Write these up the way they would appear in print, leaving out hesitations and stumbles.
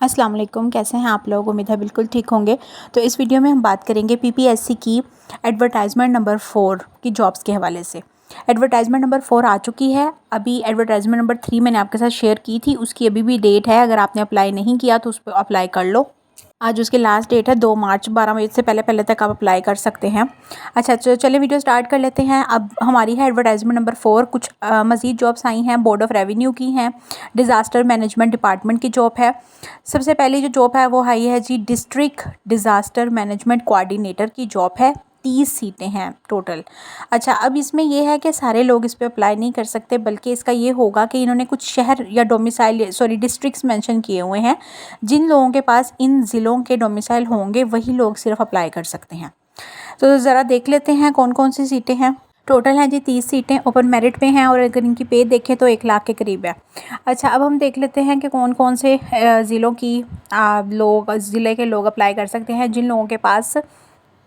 अस्सलाम वालेकुम, कैसे हैं आप लोग। उम्मीद है बिल्कुल ठीक होंगे। तो इस वीडियो में हम बात करेंगे पीपीएससी की एडवर्टाइजमेंट नंबर 4 की जॉब्स के हवाले से। एडवर्टाइजमेंट नंबर 4 आ चुकी है। अभी एडवर्टाइजमेंट नंबर 3 मैंने आपके साथ शेयर की थी, उसकी अभी भी डेट है। अगर आपने अप्लाई नहीं किया तो उस पर अप्लाई कर लो। आज उसकी लास्ट डेट है 2 मार्च, 12 बजे से पहले पहले तक आप अप्लाई कर सकते हैं। अच्छा, तो चलिए वीडियो स्टार्ट कर लेते हैं। अब हमारी है एडवर्टाइजमेंट नंबर 4। कुछ मज़ीद जॉब्स आई हैं, बोर्ड ऑफ रेवेन्यू की हैं, डिज़ास्टर मैनेजमेंट डिपार्टमेंट की जॉब है। सबसे पहली जो जॉब है वो आई है जी, डिस्ट्रिक्ट डिज़ास्टर मैनेजमेंट कोऑर्डिनेटर की जॉब है। 30 सीटें हैं टोटल। अच्छा, अब इसमें ये है कि सारे लोग इस पे अप्लाई नहीं कर सकते, बल्कि इसका ये होगा कि इन्होंने कुछ शहर या डोमिसाइल डिस्ट्रिक्ट्स मेंशन किए हुए हैं। जिन लोगों के पास इन ज़िलों के डोमिसाइल होंगे वही लोग सिर्फ अप्लाई कर सकते हैं। तो ज़रा देख लेते हैं कौन कौन सी सीटें हैं। टोटल हैं जी 30 सीटें ओपन मेरिट पे हैं, और अगर इनकी पे देखें तो 1 लाख के करीब है। अच्छा, अब हम देख लेते हैं कि कौन कौन से ज़िलों की ज़िले के लोग अप्लाई कर सकते हैं। जिन लोगों के पास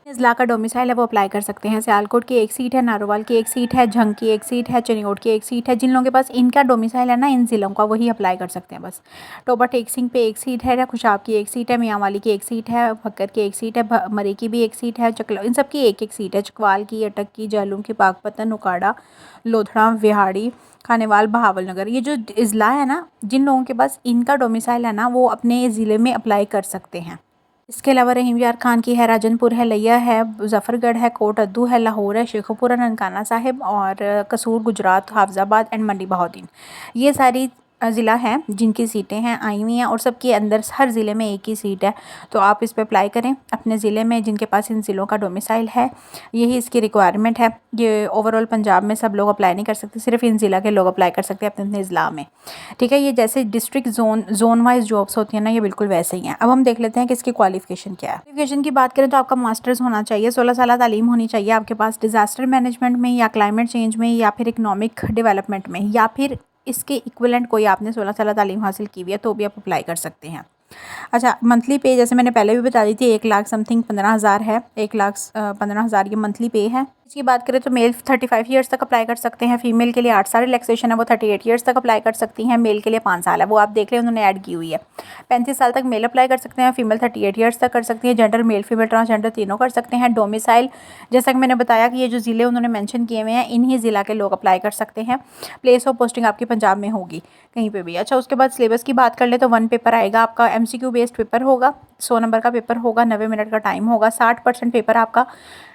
ज़िला का डोमिसाइल है वो अप्लाई कर सकते हैं। सियालकोट की 1 सीट है, नारोवाल की 1 सीट है, झंग की 1 सीट है, चनियोट की 1 सीट है। जिन लोगों के पास इनका डोमिसाइल है ना, इन ज़िलों का, वही अप्लाई कर सकते हैं बस। टोबा टेक सिंह पे 1 सीट है, खुशाब की 1 सीट है, मियांवाली की 1 सीट है, भक्कर की 1 सीट है, मरी की भी 1 सीट है, चकला, इन सब की 1-1 सीट है। चकवाल की, अटक की, जालूम की, पाकपतन, उकाड़ा, लोधड़ा, विहाड़ी, खानेवाल, बहावलनगर, ये जो ज़िला है ना, जिन लोगों के पास इनका डोमिसाइल है ना, वो अपने ज़िले में अप्लाई कर सकते हैं। इसके अलावा रहीम यार खान की है, राजनपुर है, लिया है, मुजफ्फरगढ़ है, कोट अद्दू है, लाहौर है, शेखुपुरा, ननकाना साहिब, और कसूर गुजरात, हाफजाबाद एंड मंडी बहाउद्दीन। ये सारी ज़िला हैं जिनकी सीटें हैं आई हुई हैं, और सबके अंदर हर ज़िले में 1 ही सीट है। तो आप इस पर अप्लाई करें अपने ज़िले में जिनके पास इन ज़िलों का डोमिसाइल है। यही इसकी रिक्वायरमेंट है। ये ओवरऑल पंजाब में सब लोग अप्लाई नहीं कर सकते, सिर्फ इन ज़िला के लोग अप्लाई कर सकते हैं अपने अपने ज़िला में। ठीक है, ये जैसे डिस्ट्रिक्ट जोन वाइज जॉब्स होती हैं ना, ये बिल्कुल वैसे ही हैं। अब हम देख लेते हैं कि इसकी क्वालिफिकेशन क्या है। क्वालिफिकेशन की बात करें तो आपका मास्टर्स होना चाहिए, 16 साल तालीम होनी चाहिए आपके पास, डिज़ास्टर मैनेजमेंट में या क्लाइमेट चेंज में या फिर इकोनॉमिक डेवलपमेंट में, या फिर इसके इक्विवेलेंट कोई आपने 16 साल तालीम हासिल की हुई है तो भी आप अप्लाई कर सकते हैं। अच्छा, मंथली पे जैसे मैंने पहले भी बता दी थी, 1 लाख समथिंग 15,000 है। 1 लाख 15,000 ये मंथली पे है। इसकी बात करें तो मेल 35 ईयर्स तक अप्लाई कर सकते हैं, फीमेल के लिए 8 साल रिलैक्सेशन है, वो 38 ईयर्स तक अप्लाई कर सकती हैं। मेल के लिए 5 साल है, वो आप देख लें उन्होंने ऐड की हुई है। 35 साल तक मेल अप्लाई कर सकते हैं, फीमेल 38 ईयर्स तक कर सकती है। जेंडर मेल फीमेल ट्रांसजेंडर तीनों कर सकते हैं। डोमिसाइल जैसा कि मैंने बताया कि ये जो ज़िले उन्होंने मेंशन किए हुए हैं, इन्हीं ज़िला के लोग अप्लाई कर सकते हैं। प्लेस ऑफ पोस्टिंग आपकी पंजाब में होगी कहीं पे भी। अच्छा, उसके बाद सिलेबस की बात कर ले तो 1 पेपर आएगा आपका, एमसीक्यू बेस्ड पेपर होगा, 100 नंबर का पेपर होगा, 90 मिनट का टाइम होगा। 60% पेपर आपका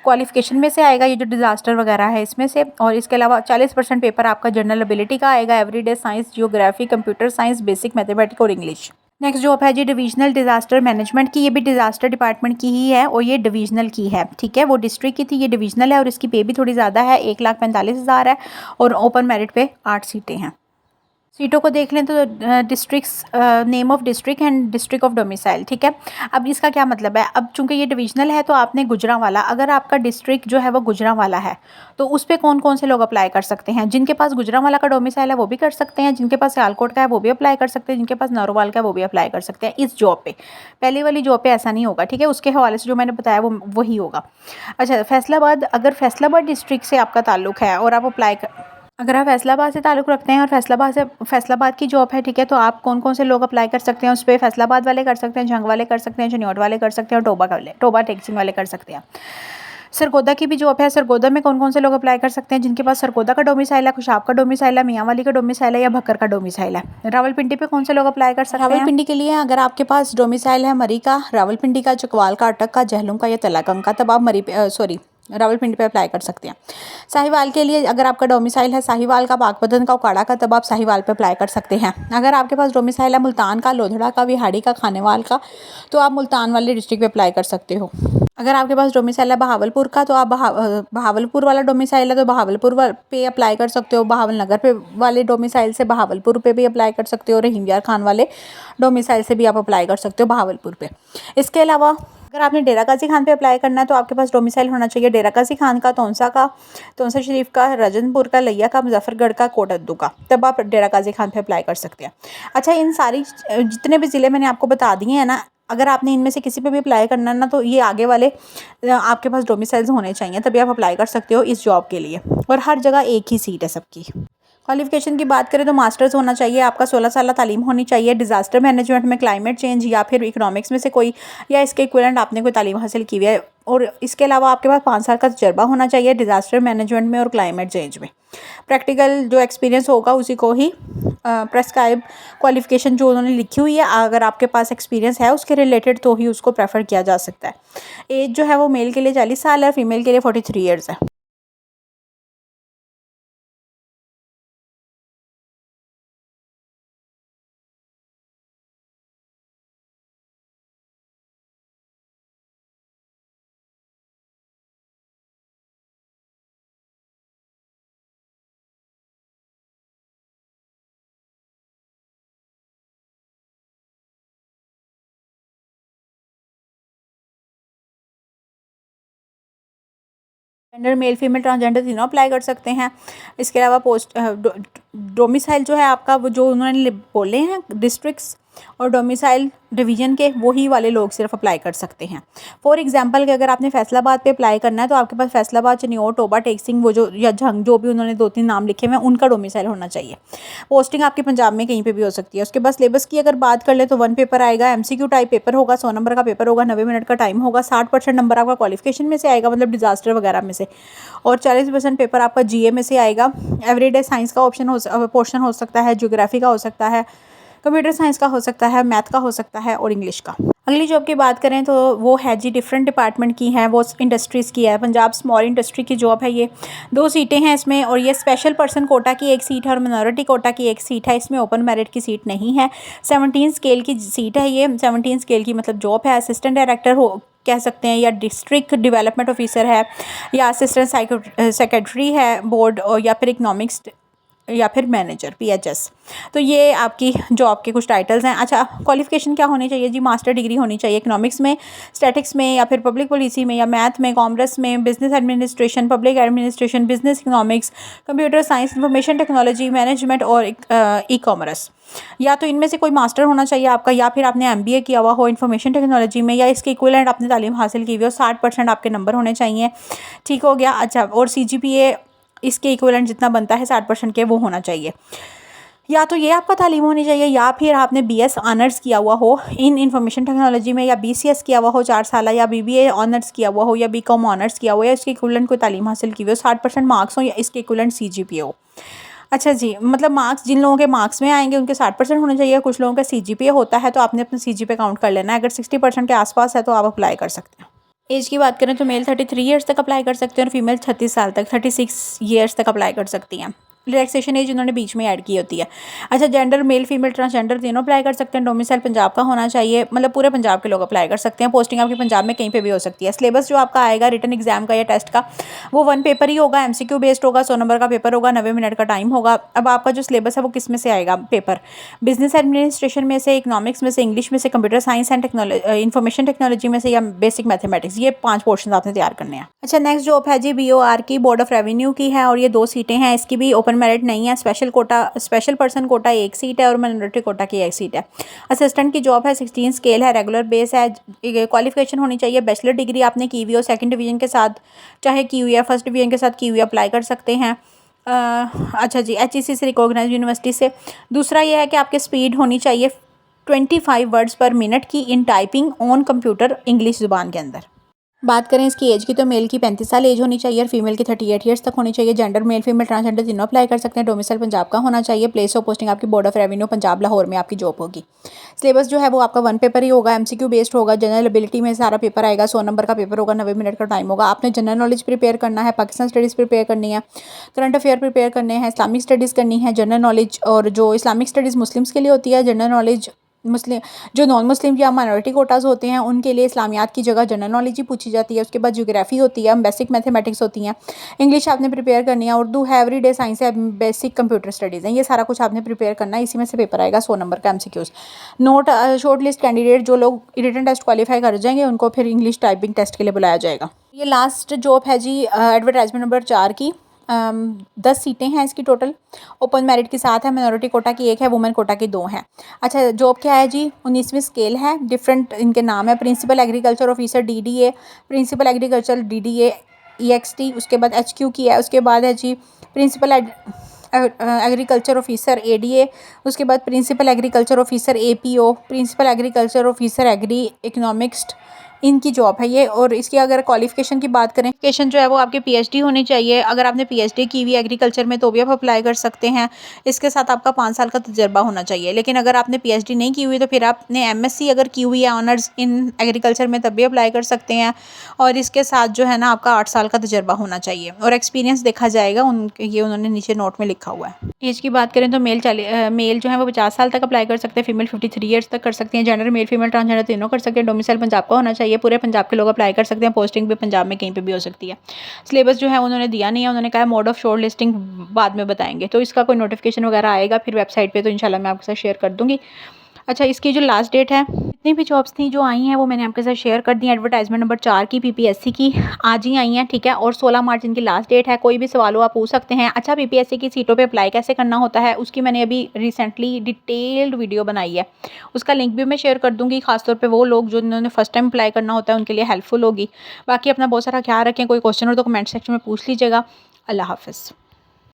क्वालिफिकेशन में से आएगा, ये जो डिज़ास्टर वगैरह है इसमें से, और इसके अलावा 40% पेपर आपका जनरल एबिलिटी का आएगा, everyday science, geography, computer science, basic mathematics और इंग्लिश। नेक्स्ट जॉब है जी डिविजनल डिज़ास्टर मैनेजमेंट की। ये भी डिज़ास्टर डिपार्टमेंट की ही है, और ये डिविजनल की है। ठीक है, वो डिस्ट्रिक्ट की थी, ये डिविजनल है, और इसकी पे भी थोड़ी ज़्यादा है, 1,45,000 है, और ओपन मेरिट पे 8 सीटें हैं। सीटों को देख लें तो districts, name of district and district of domicile. ठीक है, अब इसका क्या मतलब है। अब चूंकि ये डिविजनल है तो आपने गुजरांवाला, अगर आपका डिस्ट्रिक्ट जो है वो गुजरांवाला है तो उस पर कौन कौन से लोग अप्लाई कर सकते हैं। जिनके पास गुजरांवाला का डोमिसाइल है वो भी कर सकते हैं, जिनके पास सियालकोट का है वो भी अप्लाई कर सकते हैं, जिनके पास नारोवाल का है वो भी अप्लाई कर सकते हैं इस जॉब पे। पहली वाली जॉब पे ऐसा नहीं होगा। ठीक है, उसके हवाले से जो मैंने बताया वो वही होगा। अच्छा, फैसलाबाद, अगर फैसलाबाद डिस्ट्रिक्ट से आपका ताल्लुक है और आप अगर आप फैसलाबाद से ताल्लुक़ रखते हैं और फैसलाबाद की जॉब है, ठीक है, तो आप कौन कौन से लोग अप्लाई कर सकते हैं उस पर। फैसलाबाद वाले कर सकते हैं, झंग वाले कर सकते हैं, चनियोट वाले कर सकते हैं, और टोबा टेक्सिंग वाले कर सकते हैं। सरगोदा की भी जॉब है। सरगोदा में कौन कौन से लोग अप्लाई कर सकते हैं। जिनके पास सरगोदा का डोमिसाइल है, खुशाब का डोमिसाइल है, मियांवाली का डोमिसाइल है, या भक्कर का डोमिसाइल है। रावलपिंडी पे कौन से लोग अप्लाई कर सकते हैं। रावलपिंडी के लिए अगर आपके पास डोमिसाइल है मरी का, रावलपिंडी का, चकवाल का, अटक का, जहलुम का या तलाकंग का, तब आप रावलपिंडी पे अप्लाई कर सकते हैं। साहिवाल के लिए अगर आपका डोमिसाइल है साहिवाल का, पाकपतन का, उकाड़ा का, तब आप साहिवाल पे अप्लाई कर सकते हैं। अगर आपके पास डोमिसाइल है मुल्तान का, लोधड़ा का, विहाड़ी का, खानेवाल का, तो आप मुल्तान वाले डिस्ट्रिक्ट पे अप्लाई कर सकते हो। अगर आपके पास डोमिसाइल है बहावलपुर का, तो आप बहावलपुर वाला डोमिसाइल है तो बहावलपुर पे अप्लाई कर सकते हो। बहावलनगर पे वाले डोमिसाइल से बहावलपुर पे भी अप्लाई कर सकते हो। रहीम यार खान वाले डोमिसाइल से भी आप अप्लाई कर सकते हो बहावलपुर पे। इसके अलावा अगर आपने डेरा गाजी खान पे अप्लाई करना है तो आपके पास डोमिसाइल होना चाहिए डेरा गाजी खान का, तोनसा शरीफ का, राजनपुर का, लिया का, मुजफ्फरगढ़ का, कोट अद्दू का, तब आप डेरा गाजी खान पे अप्लाई कर सकते हैं। अच्छा, इन सारी जितने भी ज़िले मैंने आपको बता दिए हैं ना, अगर आपने इनमें से किसी पे भी अप्लाई करना है ना, तो ये आगे वाले आपके पास डोमिसाइल्स होने चाहिए, तभी आप अप्लाई कर सकते हो इस जॉब के लिए। और हर जगह 1 ही सीट है सबकी। क्वालिफिकेशन की बात करें तो मास्टर्स होना चाहिए आपका, 16 साल तालीम होनी चाहिए, डिज़ास्टर मैनेजमेंट में, क्लाइमेट चेंज या फिर इकोनॉमिक्स में से कोई या इसके इक्विवेलेंट आपने कोई तालीम हासिल की हुई है, और इसके अलावा आपके पास 5 साल का तजर्बा होना चाहिए डिज़ास्टर मैनेजमेंट में और क्लाइमेट चेंज में। प्रैक्टिकल जो एक्सपीरियंस होगा उसी को ही प्रेस्क्राइब क्वालिफिकेशन जो उन्होंने लिखी हुई है, अगर आपके पास एक्सपीरियंस है उसके रिलेटेड तो ही उसको प्रेफर किया जा सकता है। एज जो है वो मेल के लिए 40 साल है, फीमेल के लिए 43 ईयर्स है। जेंडर मेल फीमेल ट्रांसजेंडर तीनों अप्लाई कर सकते हैं। इसके अलावा पोस्ट डोमिसाइल जो है आपका, वो जो उन्होंने बोले हैं डिस्ट्रिक्ट्स और डोमिसाइल डिवीज़न के, वही वाले लोग सिर्फ अप्लाई कर सकते हैं। फॉर एग्जांपल कि अगर आपने फैसलाबाद पे अप्लाई करना है तो आपके पास फैसलाबाद, चनियोट, टोबा, टेकसिंग, वो जो या झंग, जो भी उन्होंने 2-3 नाम लिखे हुए हैं उनका डोमिसाइल होना चाहिए। पोस्टिंग आपके पंजाब में कहीं पे भी हो सकती है। उसके बाद सिलेबस की अगर बात कर ले तो 1 पेपर आएगा, MCQ टाइप पेपर होगा, 100 नंबर का पेपर होगा, 90 मिनट का टाइम होगा, 60% नंबर आपका क्वालिफिकेशन में से आएगा, मतलब डिज़ास्टर वगैरह में से, और 40% पेपर आपका GA में से आएगा। एवरीडे साइंस का पोर्शन हो सकता है, ज्योग्राफी का हो सकता है, कंप्यूटर साइंस का हो सकता है, मैथ का हो सकता है और इंग्लिश का। अगली जॉब की बात करें तो वो है जी डिफरेंट डिपार्टमेंट की है, वो इंडस्ट्रीज़ की है। पंजाब स्मॉल इंडस्ट्री की जॉब है ये। 2 सीटें हैं इसमें, और ये स्पेशल पर्सन कोटा की 1 सीट है और मिनॉरिटी कोटा की 1 सीट है। इसमें ओपन मेरिट की सीट नहीं है। 17 स्केल की सीट है ये। 17 स्केल की मतलब जॉब है। असिस्टेंट डायरेक्टर हो कह सकते हैं, या डिस्ट्रिक्ट डेवलपमेंट ऑफिसर है, या असिस्टेंट सेक्रेटरी है बोर्ड, और या फिर इकनॉमिक्स, या फिर मैनेजर PHS। तो ये आपकी जॉब के कुछ टाइटल्स हैं। अच्छा, क्वालिफिकेशन क्या होनी चाहिए जी? मास्टर डिग्री होनी चाहिए इकोनॉमिक्स में, स्टैटिक्स में, या फिर पब्लिक पॉलिसी में, या मैथ में, कॉमर्स में, business administration, public administration, business economics, computer science, information technology, management और ई-कॉमर्स। या तो इनमें से कोई मास्टर होना चाहिए आपका, या फिर आपने MBA किया हुआ हो इंफॉर्मेशन टेक्नोलॉजी में, या इसके इक्विवेलेंट आपने तालीम हासिल की हुई हो। 60% आपके नंबर होने चाहिए। ठीक हो गया। अच्छा, और CGPA इसके इक्विवेलेंट जितना बनता है 60% के, वो होना चाहिए। या तो ये आपका तालीम होनी चाहिए, या फिर आपने BS ऑनर्स किया हुआ हो इन इंफॉर्मेशन टेक्नोलॉजी में, या BCS किया हुआ हो 4 साल, या BBA ऑनर्स किया हुआ हो, या BCom ऑनर्स किया हुआ, या इसके इक्विवेलेंट कोई तालीम हासिल की हुई हो, 60% मार्क्स हो, या इसके इक्विवेलेंट CGPA हो। अच्छा जी, मतलब मार्क्स जिन लोगों के मार्क्स में आएंगे उनके 60% होने चाहिए। कुछ लोगों का CGPA होता है तो आपने अपना CGPA काउंट कर लेना है। अगर 60% के आसपास है तो आप अप्लाई कर सकते हैं। एज की बात करें तो मेल 33 ईयर्स तक अप्लाई कर सकते हैं, और फीमेल 36 साल तक, 36 ईयर्स तक अप्लाई कर सकती हैं। रिलैक्सेशन एज उन्होंने बीच में ऐड की होती है। अच्छा, जेंडर मेल फीमेल ट्रांसजेंडर तीनों अप्लाई कर सकते हैं। डोमिसाइल पंजाब का होना चाहिए, मतलब पूरे पंजाब के लोग अप्लाई कर सकते हैं। पोस्टिंग आपकी पंजाब में कहीं पे भी हो सकती है। सिलेबस जो आपका आएगा रिटन एग्जाम का या टेस्ट का, वो 1 पेपर ही होगा, MCQ बेस्ड होगा, 100 नंबर का पेपर होगा, 90 मिनट का टाइम होगा। अब आपका जो सिलेबस है वो किस में से आएगा पेपर? बिजनेस एडमिनिस्ट्रेशन में से, इकोनॉमिक्स में से, इंग्लिश में से, computer science and information technology में से, या बेसिक मैथमेटिक्स। ये 5 पोर्शन आपने तैयार करने हैं। अच्छा, नेक्स्ट जॉब है जी BOR की, बोर्ड ऑफ रेवेन्यू की है, और ये 2 सीटें हैं। इसकी भी ओपन मेरिट नहीं है। स्पेशल पर्सन कोटा 1 सीट है, और माइनॉरिटी कोटा की 1 सीट है। असिस्टेंट की जॉब है, 16 स्केल है, रेगुलर बेस है। क्वालिफिकेशन होनी चाहिए बैचलर डिग्री आपने की हुई हो, 2nd डिवीजन के साथ चाहे की हुई है, 1st डिवीजन के साथ की हुई, अप्लाई कर सकते हैं। अच्छा जी, HEC से रिकॉग्नाइज यूनिवर्सिटी से। दूसरा ये है कि आपकी स्पीड होनी चाहिए 25 वर्ड्स पर मिनट की इन टाइपिंग ऑन कंप्यूटर इंग्लिश ज़ुबान के अंदर। बात करें इसकी एज की तो मेल की 35 साल एज होनी चाहिए, और फीमेल की 38 ईयर्स तक होनी चाहिए। जेंडर मेल फीमेल ट्रांसजेंडर तीनों अप्लाई कर सकते हैं। डोमिसाइल पंजाब का होना चाहिए। प्लेस ऑफ पोस्टिंग आपकी board of revenue Punjab Lahore में आपकी जॉब होगी। सिलेबस जो है वो आपका 1 पेपर ही होगा, MCQ बेस्ड होगा। जनरल एबिलिटी में सारा पेपर आएगा, 100 नंबर का पेपर होगा, 90 मिनट का टाइम होगा। आपने जनरल नॉलेज प्रिपेयर करना है, पाकिस्तान स्टडीज़ प्रिपेयर करनी है, करंट अफेयर प्रिपेयर करने हैं, इस्लामिक स्टडीज़ करनी है, जनरल नॉलेज। और जो इस्लामिक स्टडीज़ मुस्लिम्स के लिए होती है, जनरल नॉलेज मुस्लिम जो नॉन मुस्लिम या माइनॉरिटी कोटाज होते हैं उनके लिए इस्लामियात की जगह जनरल नॉलेज ही पूछी जाती है। उसके बाद ज्योग्राफी होती है, बेसिक मैथमेटिक्स होती हैं, इंग्लिश आपने प्रिपेयर करनी है, उर्दू है, एवरीडे साइंस है, बेसिक कंप्यूटर स्टडीज़ हैं। ये सारा कुछ आपने प्रिपेयर करना है। इसी में से पेपर आएगा 100 नंबर का MCQs। Note short list candidate जो लोग रिटन टेस्ट क्वालिफाई कर जाएंगे उनको फिर इंग्लिश टाइपिंग टेस्ट के लिए बुलाया जाएगा। ये लास्ट जॉब है जी एडवर्टाइजमेंट नंबर 4 की। 10 सीटें हैं इसकी टोटल। ओपन मेरिट के साथ है। माइनॉरिटी कोटा की 1 है, वुमेन कोटा की 2 हैं। अच्छा, जॉब क्या है जी? 19वीं स्केल है। डिफरेंट इनके नाम है। Principal agriculture officer DDA, principal agriculture DDA EXT। उसके बाद HQ की है। उसके बाद है जी प्रिंसिपल एग्रीकल्चर ऑफिसर ADA, उसके बाद principal agriculture officer APO, principal agriculture officer agri economist, इनकी जॉब है ये। और इसकी अगर क्वालिफिकेशन की बात करें, क्वालिफिकेशन जो है वो आपकी PhD होनी चाहिए। अगर आपने PhD की हुई एग्रीकल्चर में तो भी आप अप्लाई कर सकते हैं। इसके साथ आपका 5 साल का तजर्बा होना चाहिए। लेकिन अगर आपने PhD नहीं की हुई तो फिर आपने MSc अगर की हुई है ऑनर्स इन एग्रीकल्चर में तब भी अप्लाई कर सकते हैं। और इसके साथ जो है ना आपका 8 साल का तजर्बा होना चाहिए और एक्सपीरियंस देखा जाएगा। ये उन्होंने नीचे नोट में लिखा हुआ है। एज की बात करें तो मेल जो है वो 50 साल तक अप्लाई कर सकते हैं, फीमेल 53 ईयर्स तक कर सकती हैं। जेंडर मेल फीमेल ट्रांसजेंडर तीनों कर सकते हैं। डोमिसाइल पंजाब का होना चाहिए। पूरे पंजाब के लोग अप्लाई कर सकते हैं। पोस्टिंग भी पंजाब में कहीं पे भी हो सकती है। सिलेबस जो है उन्होंने दिया नहीं है। उन्होंने कहा मोड ऑफ शॉर्ट लिस्टिंग बाद में बताएंगे। तो इसका कोई नोटिफिकेशन वगैरह आएगा फिर वेबसाइट पे तो इंशाल्लाह मैं आपके साथ शेयर कर दूँगी। अच्छा, इसकी जो लास्ट डेट है, जितनी भी जॉब्स थी जो आई हैं वो मैंने आपके साथ शेयर कर दी। एडवर्टाइजमेंट नंबर 4 की PPSC की आज ही आई हैं, ठीक है। और 16 मार्च इनकी लास्ट डेट है। कोई भी सवाल हो आप पूछ सकते हैं। अच्छा, PPSC की सीटों पे अप्लाई कैसे करना होता है उसकी मैंने अभी रिसेंटली डिटेल्ड वीडियो बनाई है। उसका लिंक भी मैं शेयर कर दूँगी। खासतौर पर वो लोग जिन्होंने फर्स्ट टाइम अप्लाई करना होता है उनके लिए हेल्पफुल होगी। बाकी अपना बहुत सारा ख्याल रखें। कोई क्वेश्चन हो तो कमेंट सेक्शन में पूछ लीजिएगा। अल्लाह हाफ़िज़।